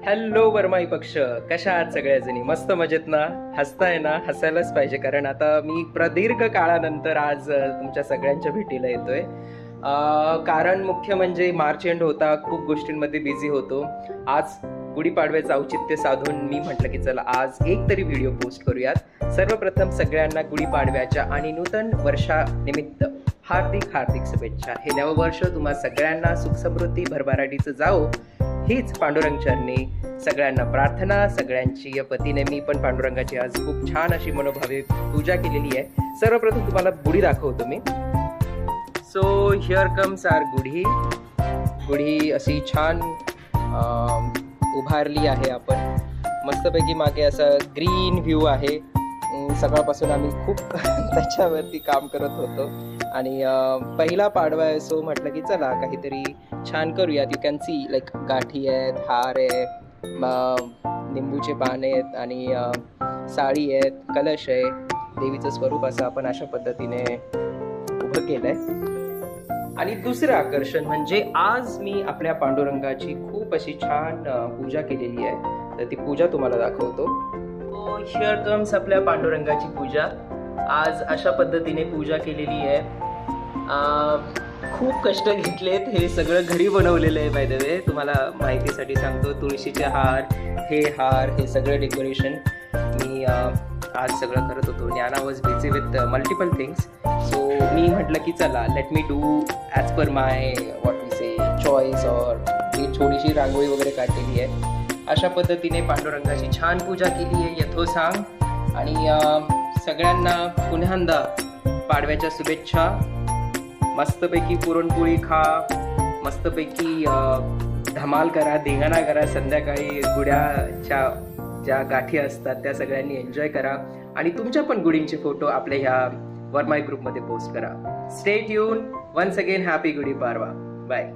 Hello वरमाई पक्ष, कशा आहात सगळ्याजणी? मस्त मजेत ना? हसताय ना? हसायलाच पाहिजे, कारण आता मी प्रदीर्घ काळानंतर आज तुमच्या सगळ्यांच्या भेटीला येतोय. कारण मुख्य म्हणजे मार्च एंड होता, खूप गोष्टींमध्ये बिझी होतो. आज गुढीपाडव्याचं औचित्य साधून मी म्हटलं की चला आज एक तरी व्हिडिओ पोस्ट करूयात. सर्वप्रथम सगळ्यांना गुढीपाडव्याच्या आणि नूतन वर्षानिमित्त हार्दिक हार्दिक शुभेच्छा. हे नवं वर्ष तुम्हा सगळ्यांना सुख समृद्धी भरभराटीचं जाओ, हीच पांडुरंग चरणी सगळ्यांना प्रार्थना. सगळ्यांची पतीने मी पण पांडुरंगाची आज खूप छान अशी मनोभावे पूजा केलेली आहे. सर्वप्रथम तुम्हाला गुढी दाखवतो मी. सो हिअर कम्स आर गुढी. गुढी अशी छान उभारली आहे आपण. मस्तपैकी मागे असा ग्रीन व्ह्यू आहे. सकाळपासून आम्ही खूप त्याच्यावरती काम करत होतो आणि पहिला पाडवा आहे, सो म्हटलं की चला काहीतरी छान करूयात. यू कॅन सी लाईक गाठी आहेत, हार आहे, निंबूचे पान आहेत आणि साडी आहेत, कलश आहे. देवीचं स्वरूप असं आपण अशा पद्धतीने उभं केलंय. आणि दुसरं आकर्षण म्हणजे आज मी आपल्या पांडुरंगाची खूप अशी छान पूजा केलेली आहे, तर ती पूजा तुम्हाला दाखवतो. हिअर कम्स आपल्या पांडुरंगाची पूजा. आज अशा पद्धतीने पूजा केलेली आहे. खूप कष्ट घेतलेत. हे सगळं घरी बनवलेलं आहे. बाय द वे तुम्हाला माहितीसाठी सांगतो, तुळशीचे हार, हे सगळं डेकोरेशन मी आज सगळं करत होतो. Dnyana was busy with multiple things. So मी म्हटलं की चला let me do as per my what we say choice. और ही छोटीशी रांगोळी वगैरे काढलेली आहे. अशा पद्धतीने पांडुरंगाची छान पूजा केली आहे यथोसांग. आणि सगळ्यांना पुन्हा पाडव्याच्या शुभेच्छा. मस्तपैकी पुरणपोळी खा, मस्तपैकी धमाल करा, धिंगाणा करा. संध्याकाळी गुढ्याच्या ज्या गाठी असतात त्या सगळ्यांनी एन्जॉय करा आणि तुमच्या पण गुढींचे फोटो आपल्या ह्या वरमाई ग्रुपमध्ये पोस्ट करा. Stay tune. Once again happy Gudhi Padwa. Bye.